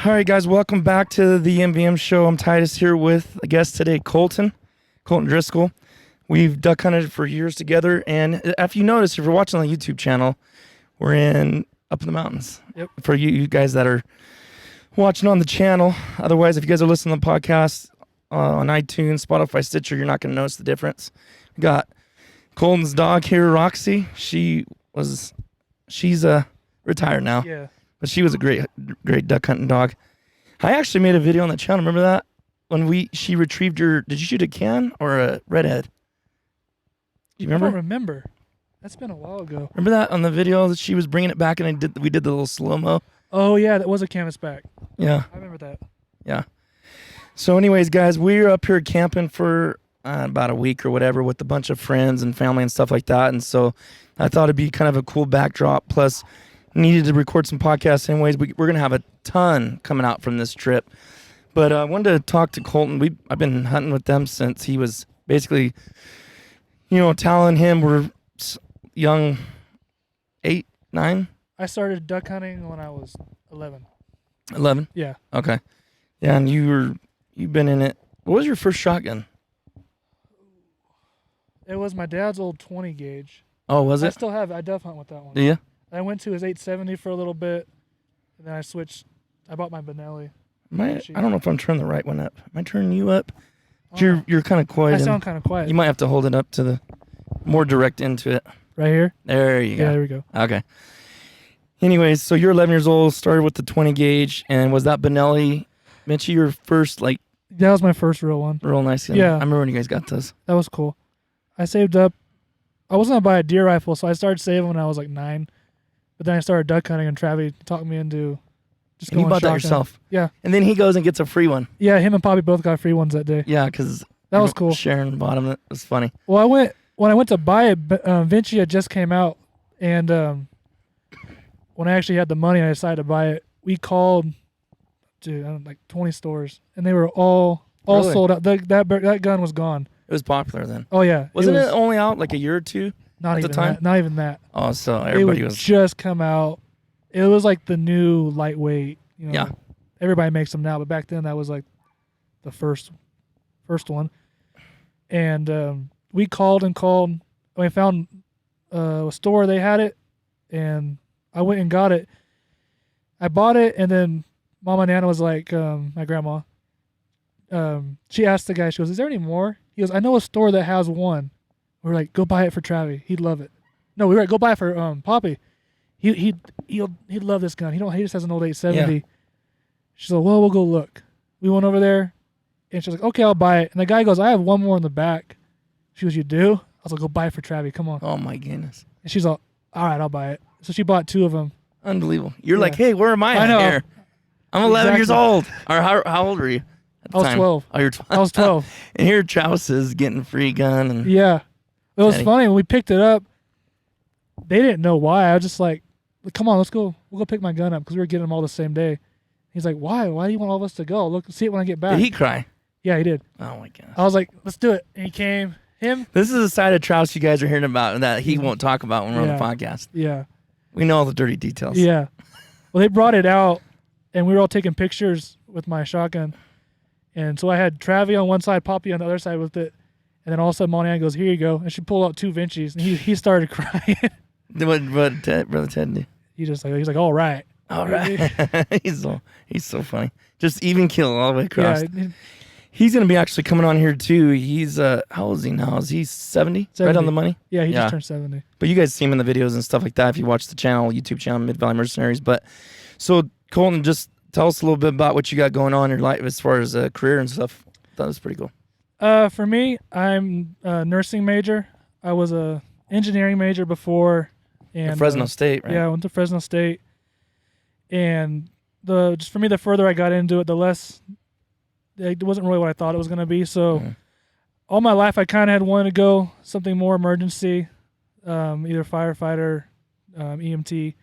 All right, guys, welcome back to the MVM Show. I'm Titus here with a guest today, Colton Driscoll. We've duck hunted for years together, and if you notice, if you're watching on the YouTube channel, we're up in the mountains. Yep. For you guys that are watching on the channel. Otherwise, if you guys are listening to the podcast on iTunes, Spotify, Stitcher, you're not going to notice the difference. We got Colton's dog here, Roxy. She's retired now. Yeah. But she was a great duck hunting dog. I actually made a video on the channel. Remember that? When she retrieved did you shoot a can or a redhead? Do you remember? I don't remember. That's been a while ago. Remember that on the video that she was bringing it back and we did the little slow-mo? Oh, yeah. That was a canvasback. Yeah. I remember that. Yeah. So anyways, guys, we're up here camping for about a week or whatever with a bunch of friends and family and stuff like that. And so I thought it'd be kind of a cool backdrop. Plus, needed to record some podcasts anyways. We're going to have a ton coming out from this trip. But I wanted to talk to Colton. I've been hunting with them since he was basically, telling him we're young, 8, 9? I started duck hunting when I was 11. 11? Yeah. Okay. Yeah, and you've been in it. What was your first shotgun? It was my dad's old 20 gauge. Oh, was it? I still have it. I duck hunt with that one. Do you? I went to his 870 for a little bit, and then I switched. I bought my Benelli. I don't know if I'm turning the right one up. Am I turning you up? You're kind of quiet. I sound kind of quiet. You might have to hold it up to the more direct into it. Right here? There you go. Yeah, there we go. Okay. Anyways, so you're 11 years old, started with the 20 gauge, and was that Benelli, Mitchie, your first, That was my first real one. real nice gun? Yeah. I remember when you guys got those. That was cool. I saved up. I wasn't going to buy a deer rifle, so I started saving when I was 9. But then I started duck hunting, and Travis talked me into just And going you bought that shotgun. yourself. Yeah. And then he goes and gets a free one. Yeah, him and Poppy both got free ones that day. Yeah, because That was cool. Sharon bought him. It was funny. Well, when I went to buy it, Vinci had just came out, and when I actually had the money, I decided to buy it. We called, 20 stores, and they were all Really? sold out. That gun was gone. It was popular then. Oh yeah, Wasn't it only out like a year or two? not at even the time? That, not even that. Oh, so It everybody would was. just come out. It was like the new lightweight. Yeah. Everybody makes them now, but back then that was like the first one. And we called and called. We found a store, they had it, and I went and got it. I bought it, and then Mama Nana was like, my grandma, she asked the guy, she goes, "Is there any more?" He goes, "I know a store that has one." We were like, "Go buy it for Travi. He'd love it." No, we were like, "Go buy it for Poppy. He'd love this gun. He just has an old 870. Yeah. She's like, "Well, we'll go look." We went over there, and she's like, "Okay, I'll buy it." And the guy goes, "I have one more in the back." She goes, "You do?" I was like, "Go buy it for Travi. Come on." Oh, my goodness. And she's like, "All right, I'll buy it." So she bought 2 of them. Unbelievable. You're Yeah. like, hey, where am I I at know. here? I'm 11 years Exactly. old. Or how old were you at the I was time? 12. Oh, you're 12. I was 12. And here Travis is getting free gun. And Yeah. It was Daddy. funny. When we picked it up, they didn't know why. I was just like, "Come on, let's go. We'll go pick my gun up," because we were getting them all the same day. He's like, "Why? Why do you want all of us to go? Look, see it when I get back." Did he cry? Yeah, he did. Oh, my gosh. I was like, "Let's do it." And he came. Him? This is a side of Travis you guys are hearing about that he won't talk about when we're Yeah. on the podcast. Yeah. We know all the dirty details. Yeah. Well, they brought it out, and we were all taking pictures with my shotgun. And so I had Travi on one side, Poppy on the other side with it. And then all of a sudden, Montana goes, "Here you go." And she pulled out 2 Vinci's, and he started crying. What Brother Ted do? He's like, "All right." All right. he's so funny. Just even kill all the way across. Yeah. He's going to be actually coming on here too. He's, how old is he now? Is he 70? Right 70. on the money? Yeah, he Yeah. just turned 70. But you guys see him in the videos and stuff like that if you watch the channel, YouTube channel, Mid-Valley Mercenaries. But so, Colton, just tell us a little bit about what you got going on in your life as far as career and stuff. That was pretty cool. For me, I'm a nursing major. I was a engineering major before. And At Fresno State, right? Yeah, I went to Fresno State. And just for me, the further I got into it, the less it wasn't really what I thought it was going to be. So all my life, I kind of had wanted to go something more emergency, either firefighter, EMT,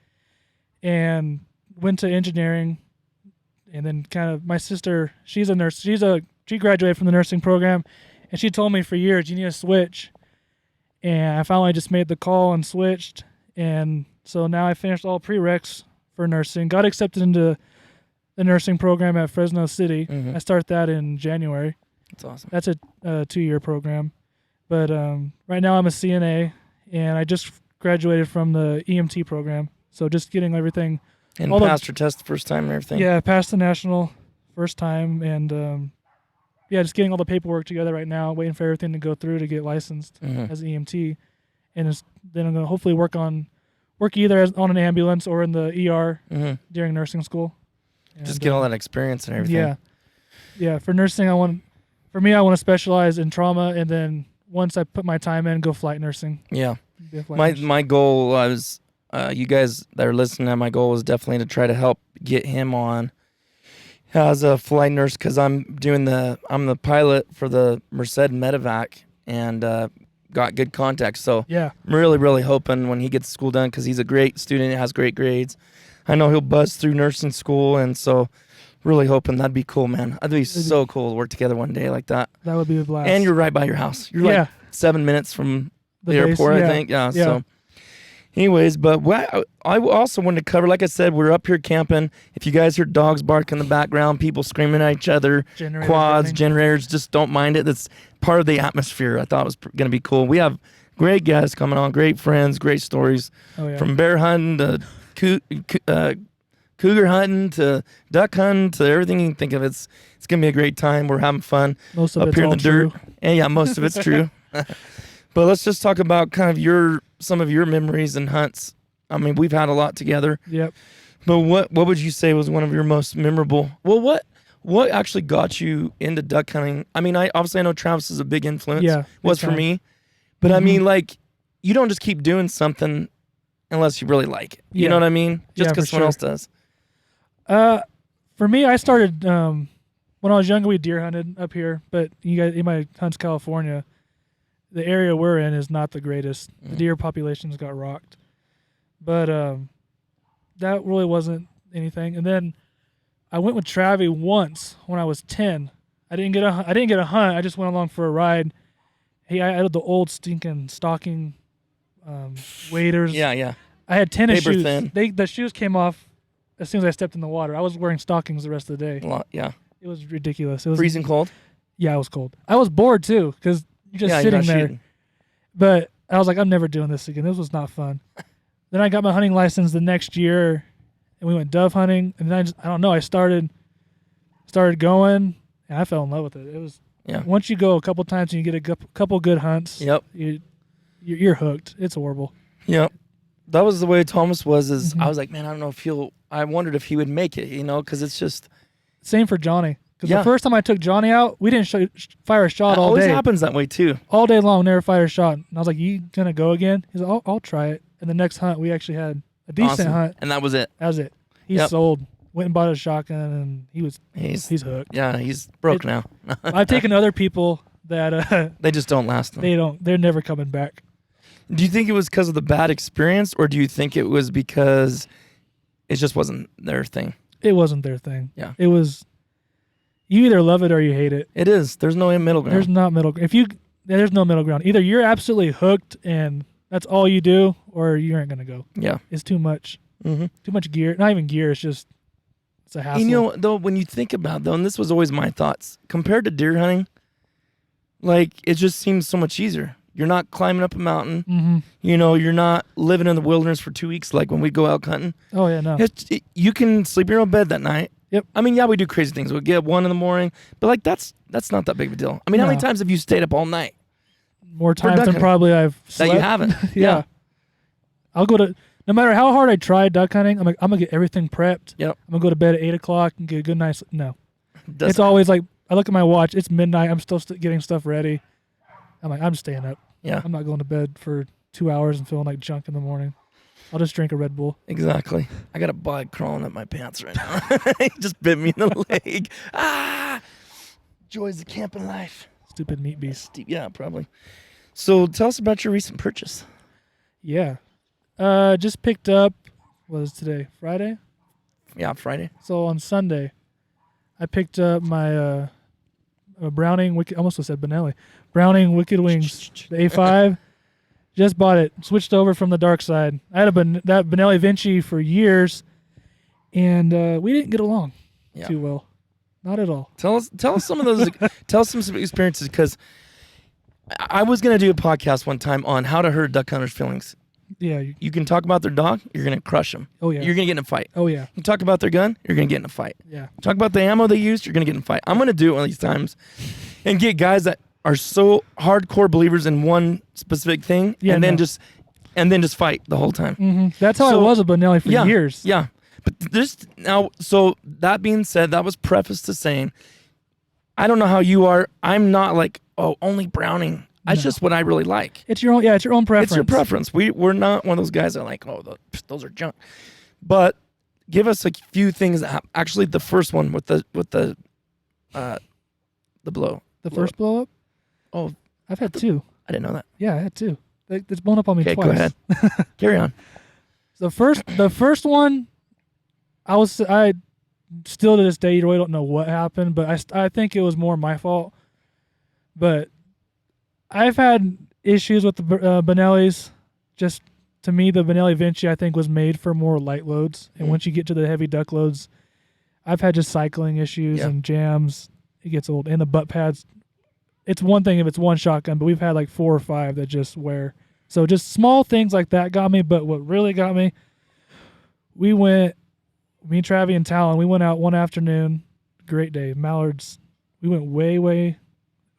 and went to engineering. And then kind of my sister, she's a nurse. She graduated from the nursing program, and she told me for years, "You need to switch." And I finally just made the call and switched. And so now I finished all prereqs for nursing. Got accepted into the nursing program at Fresno City. Mhm. I start that in January. That's awesome. That's a 2-year program. But right now I'm a CNA, and I just graduated from the EMT program. So just getting everything. And all passed your test the first time and everything? Yeah, passed the national first time, and just getting all the paperwork together right now, waiting for everything to go through to get licensed Mhm. as an EMT. And then I'm going to hopefully work either on an ambulance or in the ER Mhm. during nursing school. Just And, get all that experience and everything. Yeah. Yeah, for nursing, I want to specialize in trauma, and then once I put my time in, go flight nursing. Yeah. Be a flight nurse. My goal was, you guys that are listening, my goal was definitely to try to help get him on as a flight nurse, because I'm the pilot for the Merced Medevac, and got good contacts. So Yeah. I'm really, really hoping when he gets school done, because he's a great student, has great grades. I know he'll buzz through nursing school, and so really hoping that'd be cool, man. That'd be so cool to work together one day like that. That would be a blast. And you're right by your house. You're like 7 minutes from the base, airport, I think. Yeah. So, anyways, but I also wanted to cover, like I said, we're up here camping. If you guys hear dogs bark in the background, people screaming at each other, Generators, quads, everything. generators, just don't mind it. That's part of the atmosphere. I thought it was going to be cool. We have great guests coming on, great friends, great stories. Oh, yeah. From bear hunting to cougar hunting to duck hunting to everything you can think of. It's going to be a great time. We're having fun Most of up it's here in all the dirt. true. And yeah, most of it's true. But let's just talk about kind of some of your memories and hunts. I mean, we've had a lot together. Yep. But what would you say was one of your most memorable? Well, what actually got you into duck hunting? I mean, I know Travis is a big influence. Yeah, was big for time. me. But I Mhm. mean, like, you don't just keep doing something unless you really like it. You Yeah. know what I mean? Just Yeah, because for someone sure. else does. For me, I started when I was younger. We deer hunted up here, but anybody hunts California, the area we're in is not the greatest. The deer populations got rocked, but that really wasn't anything. And then I went with Travi once when I was 10. I didn't get a hunt. I just went along for a ride. I had the old stinking stocking waders. Yeah. I had tennis Paper shoes. thin. The shoes came off as soon as I stepped in the water. I was wearing stockings the rest of the day. A lot, yeah. It was ridiculous. It was Freezing cold? Yeah, it was cold. I was bored too because you're just Yeah, sitting you're not there. shooting. But I was like, I'm never doing this again. This was not fun. Then I got my hunting license the next year, and we went dove hunting. And then I don't know. I started going, and I fell in love with it. It was once you go a couple times and you get a couple good hunts. Yep. You're hooked. It's horrible. Yep. That was the way Thomas was. Mhm. I was like, man, I don't know if I wondered if he would make it, because it's just. Same for Johnny. Because Yeah. the first time I took Johnny out, we didn't fire a shot It all always day. happens that way too. All day long, never fired a shot. And I was like, "You gonna go again?" He's like, "I'll try it." And the next hunt, we actually had a decent Awesome. hunt. And that was it. That was it. He Yep. sold. Went and bought a shotgun, and he's hooked. Yeah, he's broke now. I've taken other people that They just don't last. they're never coming back. Do you think it was because of the bad experience, or do you think it was because it just wasn't their thing? It wasn't their thing. Yeah. It was. You either love it or you hate it. It is. There's no middle ground. There's not middle. There's no middle ground. Either you're absolutely hooked and that's all you do, or you aren't gonna go. Yeah. It's too much. Mm-hmm. Too much gear. Not even gear. It's a hassle. You know, though, when you think about and this was always my thoughts, compared to deer hunting, like, it just seems so much easier. You're not climbing up a mountain. Mm-hmm. You're not living in the wilderness for 2 weeks like when we go out hunting. Oh yeah, no. You can sleep in your own bed that night. Yep. I mean, yeah, we do crazy things. We'll get up 1 a.m, but like that's not that big of a deal. I mean, how many No. times have you stayed up all night? More times duck than hunting. probably I've That slept. you haven't. Yeah. I'll go to no matter how hard I try duck hunting. I'm gonna get everything prepped. Yep. I'm gonna go to bed at 8:00 and get a good night's. No, Doesn't- it's always like I look at my watch. It's midnight. I'm still getting stuff ready. I'm like, I'm staying up. Yeah. I'm not going to bed for 2 hours and feeling like junk in the morning. I'll just drink a Red Bull. Exactly. I got a bug crawling up my pants right now. He just bit me in the leg. Ah! Joys of camping life. Stupid meat beast. Yeah, probably. So tell us about your recent purchase. Yeah. Just picked up. What is today? Friday. Yeah, Friday. So on Sunday, I picked up my Browning Wicked. Almost said Benelli. Browning Wicked Wings. The A5. Just bought it. Switched over from the dark side. I had that Benelli Vinci for years, and we didn't get along. too well. Not at all. Tell us some of those. Tell us some experiences, because I was gonna do a podcast one time on how to hurt duck hunters' feelings. Yeah. You can talk about their dog, you're gonna crush them. Oh yeah. You're gonna get in a fight. Oh yeah. You talk about their gun, you're gonna get in a fight. Yeah. Talk about the ammo they used, you're gonna get in a fight. I'm gonna do it one of these times, and get guys that are so hardcore believers in one specific thing, and then just fight the whole time. Mm-hmm. That's how I was with Benelli for years. Yeah. But this now, so that being said, that was prefaced to saying, I don't know how you are. I'm not like, only Browning. That's just what I really like. It's your own. Yeah, it's your own preference. It's your preference. We're not one of those guys that are like, those are junk. But give us a few things that actually the first one with the blow. The first blow up. Oh, I've had two. I didn't know that. Yeah, I had two. It's blown up on me twice. Go ahead. Carry on. The first one, I still to this day, you really don't know what happened, but I think it was more my fault. But I've had issues with the Benellis. Just to me, the Benelli Vinci I think was made for more light loads, and once you get to the heavy duck loads, I've had just cycling issues and jams. It gets old, and the butt pads. It's one thing if it's one shotgun, but we've had like 4 or 5 that just wear. So just small things like that got me. But what really got me, me, Travi, and Talon, we went out one afternoon. Great day. Mallards. We went way where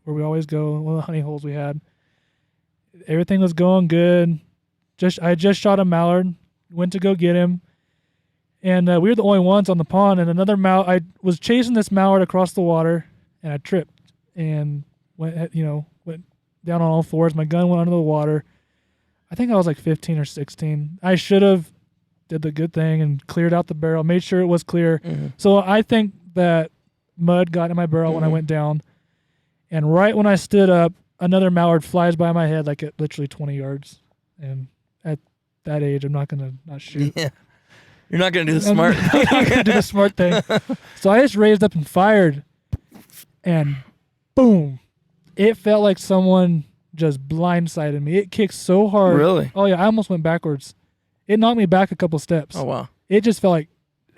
we always go. One of the honey holes we had. Everything was going good. I just shot a mallard. Went to go get him. And we were the only ones on the pond. And another mallard. I was chasing this mallard across the water, and I tripped and went down on all fours. My gun went under the water. I think I was like 15 or 16. I should have did the good thing and cleared out the barrel, made sure it was clear. Mm-hmm. So I think that mud got in my barrel when I went down. And right when I stood up, another mallard flies by my head like at literally 20 yards. And at that age, I'm not going to not shoot. Yeah. You're not going to do the smart thing. I'm not going to do the smart thing. So I just raised up and fired. And boom. It felt like someone just blindsided me. It kicked so hard. Really? Oh, yeah. I almost went backwards. It knocked me back a couple steps. Oh, wow. It just felt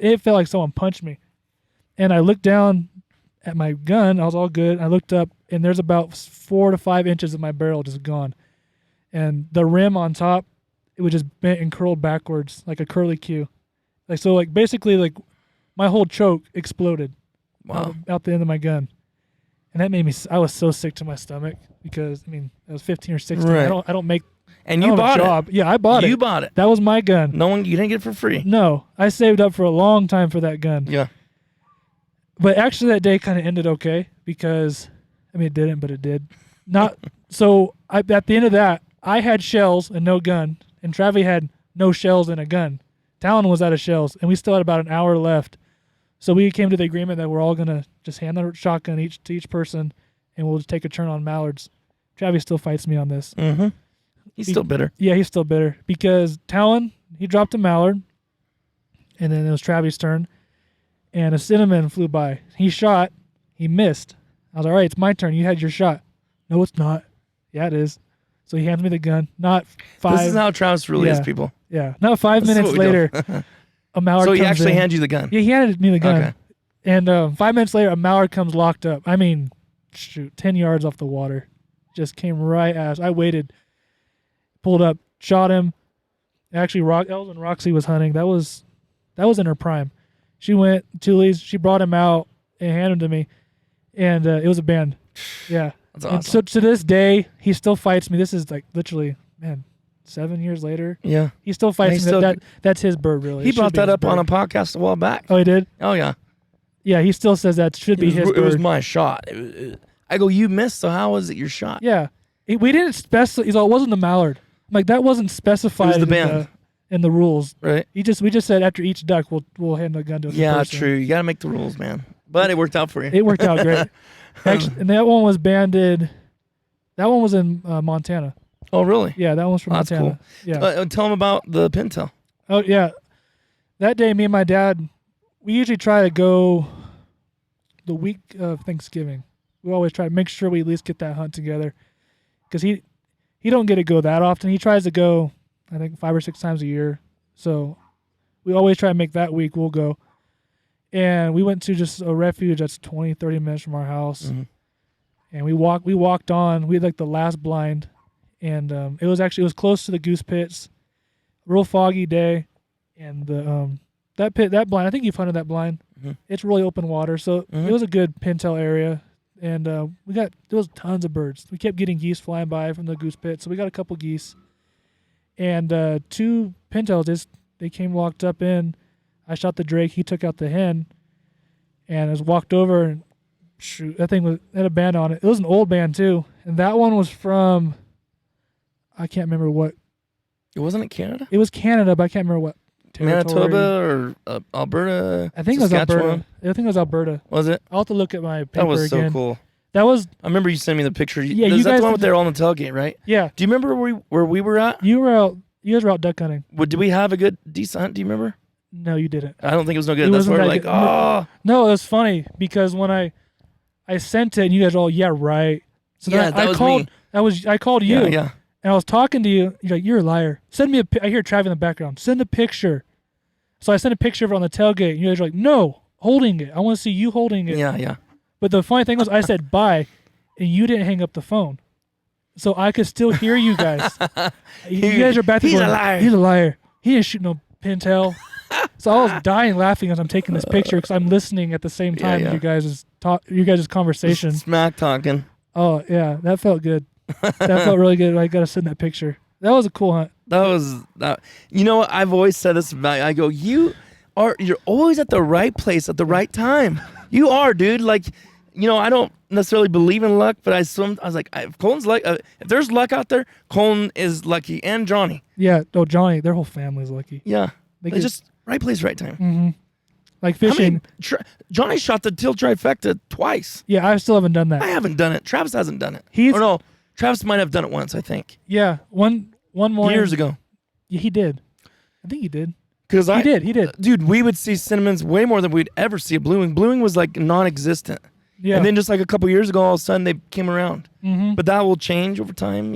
like someone punched me. And I looked down at my gun. I was all good. I looked up, and there's about 4 to 5 inches of my barrel just gone. And the rim on top, it was just bent and curled backwards like a curly Q. Basically, my whole choke exploded out the end of my gun. And that made me, I was so sick to my stomach because, I was 15 or 16. Right. I don't make, and you bought it. Yeah, I bought it. You bought it. That was my gun. You didn't get it for free. No, I saved up for a long time for that gun. Yeah. But actually that day kind of ended okay because, it didn't, but it did. So at the end of that, I had shells and no gun, and Travi had no shells and a gun. Talon was out of shells, and we still had about an hour left. So we came to the agreement that we're all going to just hand the shotgun to each person, and we'll just take a turn on mallards. Travis still fights me on this. Mm-hmm. He's still bitter. Yeah, he's still bitter because Talon, he dropped a mallard, and then it was Travis' turn, and a cinnamon flew by. He shot. He missed. I was all right, it's my turn. You had your shot. No, it's not. Yeah, it is. So he hands me the gun. Not 5. This is how Travis really is, people. Yeah. Not 5 minutes later, a mallard So he comes actually in. handed you the gun? Yeah, he handed me the gun. Okay. And 5 minutes later, a mallard comes locked up. 10 yards off the water. Just came right at us. I waited, pulled up, shot him. Actually, that was when Roxy was hunting. That was in her prime. She went, Tully's, she brought him out and handed him to me. And it was a band. Yeah. That's awesome. And so to this day, he still fights me. This is literally, 7 years later. Yeah. He still fights me. That's his bird, really. He brought that up on a podcast a while back. Oh, he did? Oh, yeah. Yeah, he still says that should be his bird. It was my shot. I go, you missed, so how was it your shot? Yeah. We didn't specify. He's all, it wasn't the mallard. That wasn't specified It was the band. In the rules. Right. We just said after each duck, we'll hand the gun to the person. True. You got to make the rules, man. But it worked out for you. It worked out great. Actually, and that one was banded. That one was in Montana. Oh, really? Yeah, that one's from Montana. That's cool. Yeah. Tell them about the pintail. Oh, yeah. That day, me and my dad, we usually try to go the week of Thanksgiving. We always try to make sure we at least get that hunt together. Because he don't get to go that often. He tries to go, I think, 5 or 6 times a year. So we always try to make that week. We'll go. And we went to just a refuge that's 20, 30 minutes from our house. Mm-hmm. And we walked on. We had like the last blind. And it was close to the goose pits. Real foggy day. And that blind, I think you've hunted that blind. Mm-hmm. It's really open water. So it was a good pintail area. And there was tons of birds. We kept getting geese flying by from the goose pit. So we got a couple geese. And 2 pintails, they came walked up in. I shot the drake. He took out the hen. And I was walked over and shoot, that thing had a band on it. It was an old band too. And that one was from, I can't remember what. It wasn't in Canada? It was Canada, but I can't remember what territory. Manitoba or Alberta? I think it was Alberta. I think it was Alberta. Was it? I'll have to look at my paper That was so again. cool. That was. I remember you sent me the picture. Yeah, Is you that guys the one did- they were all on the tailgate, right? Yeah. Do you remember where we were at? You guys were out duck hunting. Did we have a good decent hunt? Do you remember? No, you didn't. I don't think it was no good. It That's why wasn't we're that like, good. oh. No, it was funny because when I sent it and you guys were all, yeah, right. So Yeah, then that I was called. me. I called you. Yeah. And I was talking to you. You're like, you're a liar. Send me I hear Trav in the background. Send a picture. So I sent a picture of it on the tailgate. And you guys were like, no, holding it. I want to see you holding it. Yeah. But the funny thing was I said bye, and you didn't hang up the phone. So I could still hear you guys. You guys are back there He's going, a liar. He's a liar. He didn't shoot no pintail. So I was dying laughing as I'm taking this picture because I'm listening at the same time Yeah. as you guys' conversation. Smack talking. Oh, yeah. That felt good. That felt really good. I got to send that picture. That was a cool hunt. That was that. You know what? I've always said this about you. I go, you're always at the right place at the right time. You are, dude. Like, I don't necessarily believe in luck, but I was like, if Colton's luck, if there's luck out there, Colton is lucky, and Johnny. Yeah. Oh, Johnny, their whole family's lucky. Yeah, They they get- just right place, right time. Mm-hmm. Like How fishing. many- Johnny shot the teal trifecta twice. Yeah, I still haven't done I that. haven't done it. Travis hasn't done it. He's- Or no, Travis might have done it once, I think, Yeah. One morning. years ago. Yeah, he did. I think he did. Because He did. Dude, we would see cinnamons way more than we'd ever see a bluewing. Bluewing was like non-existent. Yeah. And then just like a couple years ago, all of a sudden they came around. Mm-hmm. But that will change over time,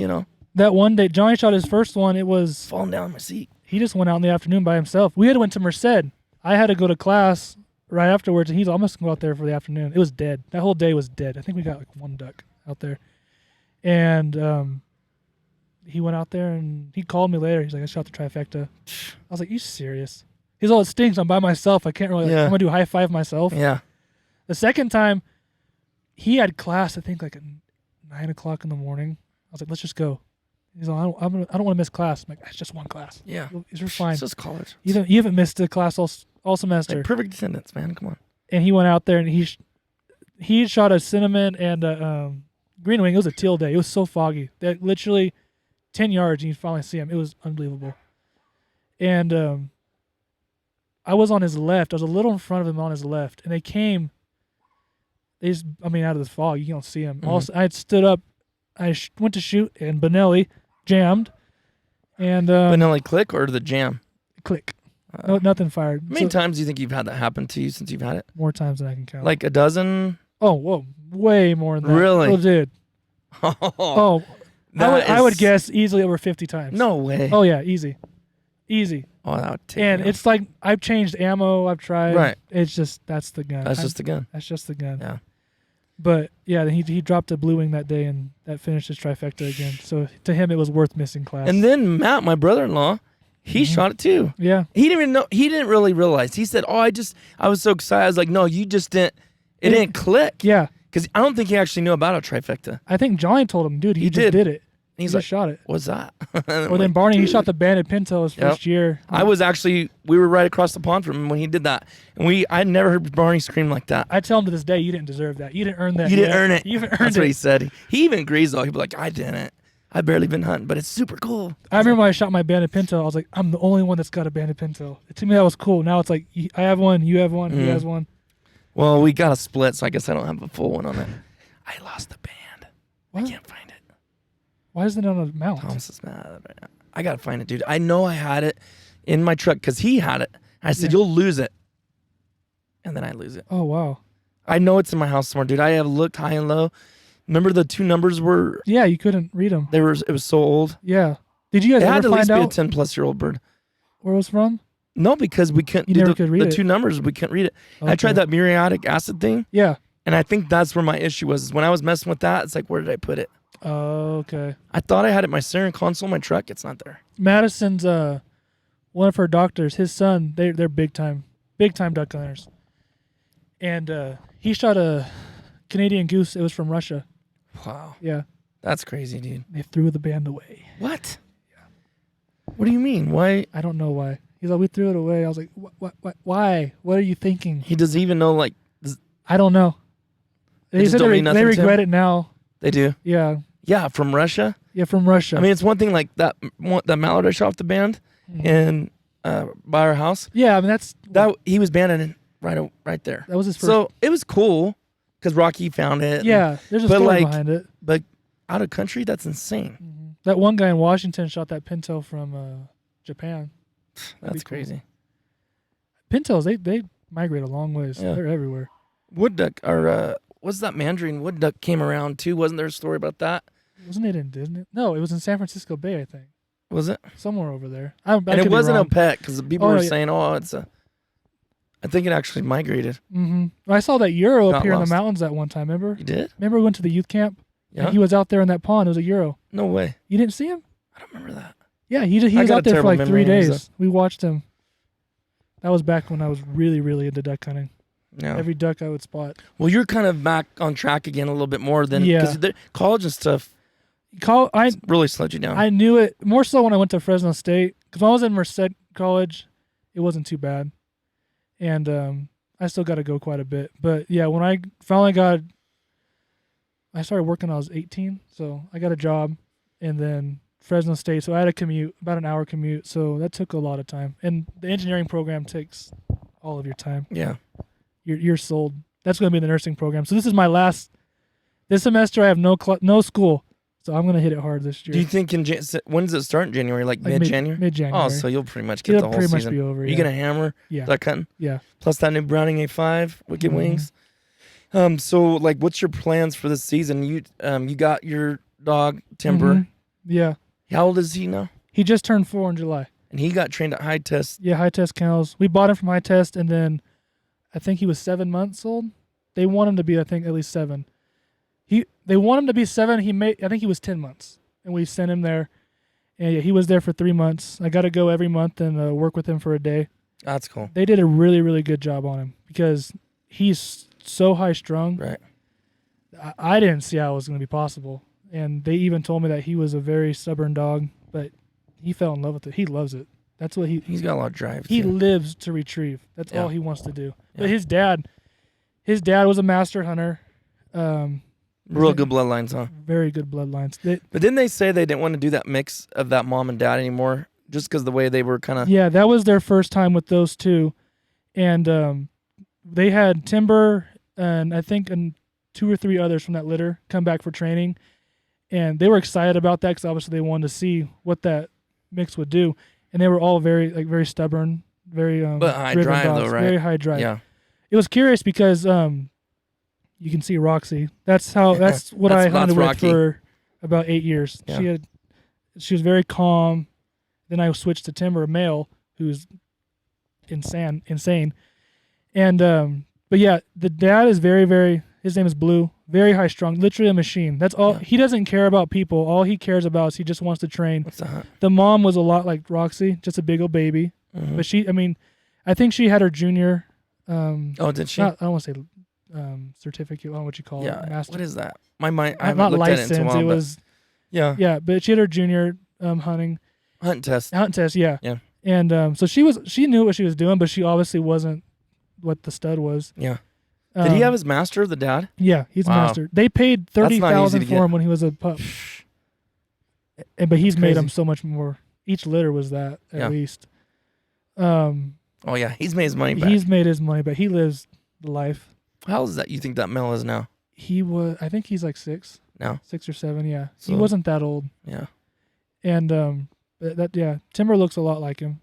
That one day, Johnny shot his first one. It was, Falling down in my seat. he just went out in the afternoon by himself. We had went to Merced. I had to go to class right afterwards, and he's almost going to go out there for the afternoon. It was dead. That whole day was dead. I think we got like 1 duck out there. And he went out there, and he called me later. He's like, I shot the trifecta. I was like, you serious? He's all, it stinks. I'm by myself. I can't really, Yeah. I'm going to do high five myself. Yeah. The second time, he had class, I think, like at 9 o'clock in the morning. I was like, let's just go. He's like, I don't want to miss class. I'm like, it's just one class. Yeah. You're fine. It's just college. You haven't missed a class all semester. Like perfect attendance, man. Come on. And he went out there and he shot a cinnamon and a green wing. It was a teal day. It was so foggy that literally 10 yards and you finally see him. It was unbelievable. And I was on his left. I was a little in front of him on his left, and they came. Out of the fog, you don't see him. Mhm. Also, I had stood up. I went to shoot, and Benelli jammed, and Benelli click or the jam? click. No, nothing fired. How many So, times do you think you've had that happen to you since you've had it? more times than I can count. Like a dozen? oh, whoa, way more than that. Really? Oh, dude. Oh, I would guess easily over 50 times. No way. Oh yeah, easy. Oh, that would take And me it's like I've changed ammo. I've tried. Right. It's just that's the gun. off. That's just the gun. That's just the gun. Yeah. But yeah, he dropped a blue wing that day, and that finished his trifecta again. So to him, it was worth missing class. And then Matt, my brother-in-law, he Mhm. shot it too. yeah, He didn't even know. He didn't really realize. He said, "Oh, I was so excited." I was like, "No, you just didn't. It Yeah. didn't click." yeah. Because I don't think he actually knew about a trifecta. I think Johnny told him, dude, he just did it. And he's He like, just shot it. "What's that?" Or then Barney, he shot the banded pinto his first year. we were right across the pond from him when he did that, and I never heard Barney scream like that. I tell him to this day, you didn't deserve that. You didn't earn that. You didn't yet. earn it. You haven't That's earned what he it. said. He even agrees though. He'd be like, "I didn't. I barely been hunting, but it's super cool." I remember when I shot my banded pinto, I was like, I'm the only one that's got a banded pinto. To me, that was cool. Now it's like, I have one, you have one, he Mm. has one. Well, we got a split, so I guess I don't have a full one on it. I lost the band. What? I can't find it. Why isn't it on a mount? Thomas is mad right now. I gotta find it, dude. I know I had it in my truck because he had it. I said, Yeah. "You'll lose it," and then I lose it. Oh, wow. I know it's in my house somewhere, dude. I have looked high and low. Remember the two numbers were Yeah, you couldn't read them. It was so old. Yeah. Did you It guys had to ever at least find be a out 10-plus-year-old bird. where it was from? No, because we couldn't You do never could read the it. two numbers. We couldn't read it. I Okay. tried that muriatic acid thing, Yeah. and I think that's where my issue was. Is when I was messing with that, it's like, where did I put it? Oh, okay. I thought I had it in my steering console, my truck. It's not there. Madison's one of her doctors, his son, they're big time duck hunters. And he shot a Canadian goose. It was from Russia. Wow, Yeah. that's crazy, dude. They threw the band away. What? What do you mean? Why? I don't know why. He's like, we threw it away. I was like, what, why? What are you thinking? He doesn't even know. Like I don't know. They They just said don't mean they nothing to regret him? it now. they do. Yeah. Yeah, from Russia. Yeah, from Russia. I mean, it's one thing like that mallard I shot off the band Mhm. in by our house. Yeah, I mean That he was banded right there. that was his first. So it was cool because Rocky found it. yeah, there's a but, story like, behind it. but out of country, that's insane. Mhm. That one guy in Washington shot that pintail from Japan. That's cool. crazy. Pintails, they migrate a long ways. Yeah. They're everywhere. Wood duck, or what's that mandarin wood duck came around too? Wasn't there a story about that? Wasn't it in Disney? No, it was in San Francisco Bay, I think. Was it? Somewhere over there. I And could it be wasn't a wrong. pet because people Oh, were yeah. saying, "Oh, it's a." I think it actually migrated. Mm-hmm. I saw that Euro Got up here in lost. the mountains that one time. Remember? You did? Remember we went to the youth camp? Yeah. And he was out there in that pond. It was a Euro. No way. You didn't see him? I don't remember that. Yeah, he I was got out a there for terrible like 3 memory, days. We watched him. That was back when I was really, really into duck hunting. Yeah. Every duck I would spot. Well, you're kind of back on track again a little bit more than Yeah. because college and stuff I really slowed you down. I knew it more so when I went to Fresno State, because when I was in Merced College, it wasn't too bad, and I still got to go quite a bit. But yeah, when I finally I started working when I was 18, so I got a job, and then Fresno State, so I had a commute, about an hour commute, so that took a lot of time. And the engineering program takes all of your time. Yeah. You're sold. That's going to be the nursing program. So this is my last. This semester I have no school. So I'm gonna hit it hard this year. Do you think when does it start in January? Like mid-January? Mid-January. Oh, so you'll pretty much get It'll the whole pretty much season. be over. Are Yeah. you gonna hammer Yeah. duck hunting? Yeah. Plus that new Browning A5 Wicked Mhm. Wings. So like, what's your plans for this season? You got your dog Timber. Mhm. Yeah. How old is he now? He just turned 4 in July. And he got trained at High Test. Yeah, High Test Kennels. We bought him from High Test, and then I think he was 7 months old. They want him to be, I think, at least 7. They want him to be 7. I think he was 10 months, and we sent him there. And yeah, he was there for 3 months. I got to go every month and work with him for a day. That's cool. They did a really, really good job on him because he's so high strung. Right. I didn't see how it was going to be possible. And they even told me that he was a very stubborn dog, but he fell in love with it. He loves it. That's what He's got a lot of drive. he too. lives to retrieve. That's Yeah. all he wants to do. Yeah. But his dad was a master hunter. Real good bloodlines, huh? Very good bloodlines. But didn't they say they didn't want to do that mix of that mom and dad anymore, just because the way they were kind of? Yeah, that was their first time with those two, and they had Timber and I think 2 or 3 others from that litter come back for training, and they were excited about that because obviously they wanted to see what that mix would do, and they were all very stubborn, very But high driven drive, dogs, though, right? very high drive. Yeah. It was curious because you can see Roxy. That's what That's I hunted with Rocky. for about 8 years. Yeah. She was very calm. Then I switched to Timber, a male, who's insane. And but yeah, the dad is very. His name is Blue. Very high strung, literally a machine. That's all. Yeah. He doesn't care about people. All he cares about is he just wants to train. What's that? The mom was a lot like Roxy, just a big old baby. Mhm. But I think she had her junior. Oh, did she? I don't want to say certificate. I don't know what you call Yeah. it. Master. What is that? My mind. I Not haven't looked at it license. in so long. It but was yeah. but she had her junior hunting Hunt test. test. Yeah. Yeah. And so she knew what she was doing, but she obviously wasn't what the stud was. Yeah. Did he have his master, the dad? Yeah, he's a Wow. master. They paid That's not easy $30,000 to for get. him when he was a pup, but he's That's made crazy. him so much more. Each litter was that at Yeah. least. Oh yeah, he's made his money back. He's made his money, but he lives the life. How old is that? You think that male is now? I think he's like 6 No. 6 or 7. Yeah, he So- wasn't that old. Yeah. And Timber looks a lot like him.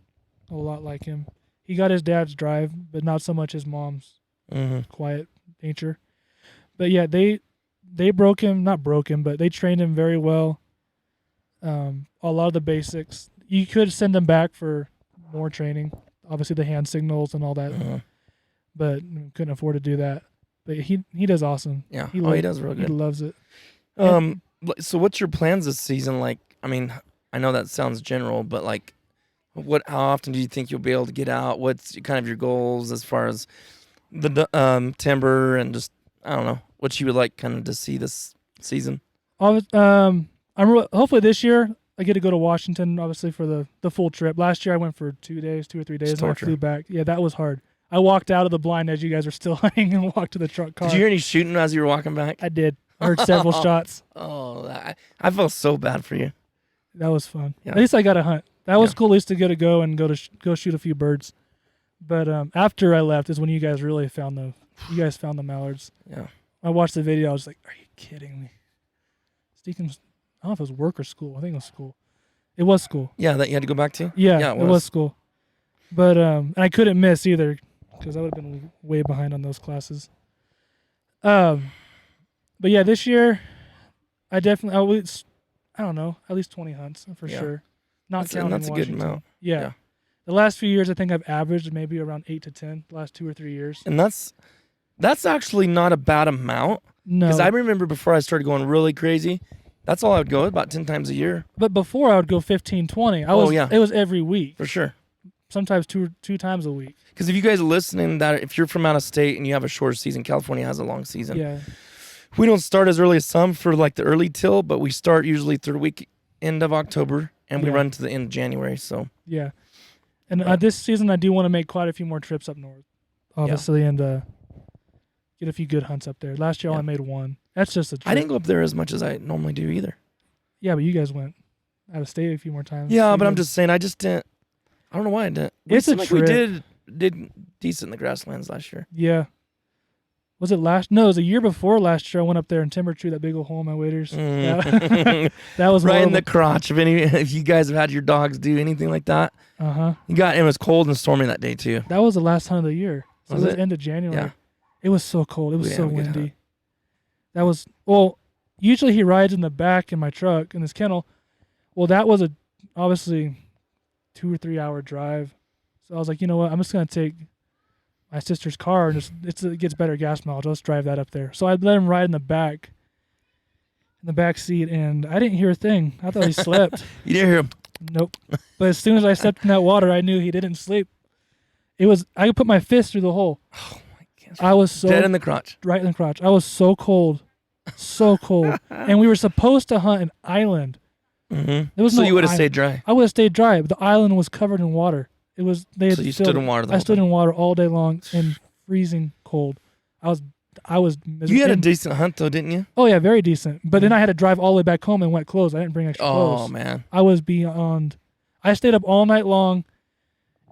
He got his dad's drive, but not so much his mom's Mm-hmm. quiet nature. But yeah, they not broke him, but they trained him very well. A lot of the basics. You could send him back for more training. obviously the hand signals and all that, Uh-huh. but couldn't afford to do that. But he does awesome. Yeah. He He does real He good. loves it. So what's your plans this season? Like, I mean, I know that sounds general, but like, how often do you think you'll be able to get out? What's kind of your goals as far as the timber and just, I don't know, what you would like kind of to see this season? Hopefully this year I get to go to Washington, obviously for the full trip. Last year I went for 2 or 3 days and I torture. flew back. Yeah, that was hard. I walked out of the blind as you guys were still hunting and walked to the truck car. Did you hear any shooting as you were walking back? I did. I heard several shots. Oh, I felt so bad for you. That was fun. Yeah. At least I got to hunt. That was Yeah. cool. At least to get to go and go shoot a few birds. But after I left is when you guys really found the mallards. Yeah. I watched the video. I was like, "Are you kidding me?" Deacon's, I don't know if it was work or school. I think it was school. It was school. Yeah, that you had to go back to? Yeah, it was school. But and I couldn't miss either because I would have been way behind on those classes. But yeah, this year I definitely I don't know, at least 20 hunts for sure. Not counting that's a Washington. good amount. Yeah. Yeah. The last few years I think I've averaged maybe around 8 to 10 the last 2 or 3 years. And that's actually not a bad amount. No. Because I remember before I started going really crazy, that's all I would go, about 10 times a year. But before I would go 15, 20. It was every week. For sure. Sometimes two times a week. Because if you guys are listening, that if you're from out of state and you have a short season, California has a long season. Yeah. We don't start as early as some for like the early till, but we start usually third week, end of October, and we Yeah. run to the end of January. So Yeah. And this season I do want to make quite a few more trips up north, obviously, and get a few good hunts up there. Last year I only made one. That's just a trip. I didn't go up there as much as I normally do either. Yeah, but you guys went out of state a few more times. Yeah, You but I'm guys- just saying, I just didn't. I don't know why I didn't. It's a seemed like we trip. did decent in the grasslands last year. Yeah. Was it last? No, it was a year before last year. I went up there and timber tree that big old hole in my waders. Mm. That was Right in horrible. the crotch. If you guys have had your dogs do anything like that, it was cold and stormy that day too. That was the last hunt of the year. So Was it was it? end of January. Yeah. It was so cold. It was We so had a good windy. hunt. That was usually he rides in the back in my truck in his kennel. Well, that was obviously 2 or 3 hour drive. So I was like, you know what? I'm just gonna take my sister's car and it gets better gas mileage. Let's drive that up there. So I let him ride in the back seat, and I didn't hear a thing. I thought he slept. You didn't hear him. Nope. But as soon as I stepped in that water, I knew he didn't sleep. I could put my fist through the hole. Oh my gosh. I was so Dead in the crotch. right in the crotch. I was so cold, and we were supposed to hunt an island. Mm-hmm. There was So no you would have island. stayed dry. I would have stayed dry, but the island was covered in water. It was So you stood in water the I whole stood time. in water all day long in freezing cold. I was You had a and- decent hunt though, didn't you? Oh yeah, very decent. But then I had to drive all the way back home in wet clothes. I didn't bring extra clothes. Oh man. I was beyond. I stayed up all night long,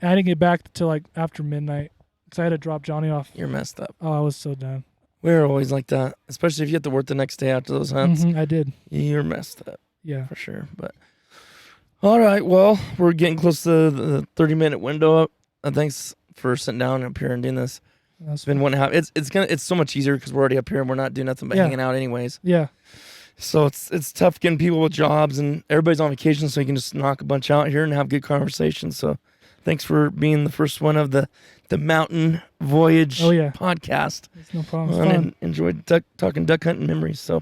and I didn't get back till like after midnight because I had to drop Johnny off. You're messed up. Oh, I was so done. We're always like that, especially if you have to work the next day after those hunts. I did. You're messed up Yeah. for sure. But all right, well, we're getting close to the 30-minute window up. Thanks for sitting down up here and doing this. That's It's been 1.5. It's so much easier because we're already up here and we're not doing nothing but Yeah. hanging out anyways. Yeah. So it's tough getting people with jobs and everybody's on vacation, so you can just knock a bunch out here and have good conversations. So thanks for being the first one of the Mountain Voyage podcast. It's no problem. It's I fun. enjoyed talking duck hunting memories. So,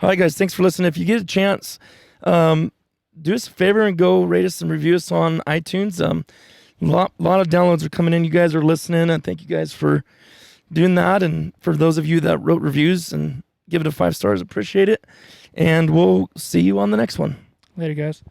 all right, guys, thanks for listening. If you get a chance, do us a favor and go rate us and review us on iTunes. A lot of downloads are coming in. You guys are listening, and thank you guys for doing that. And for those of you that wrote reviews and give it a 5 stars, appreciate it. And we'll see you on the next one. Later, guys.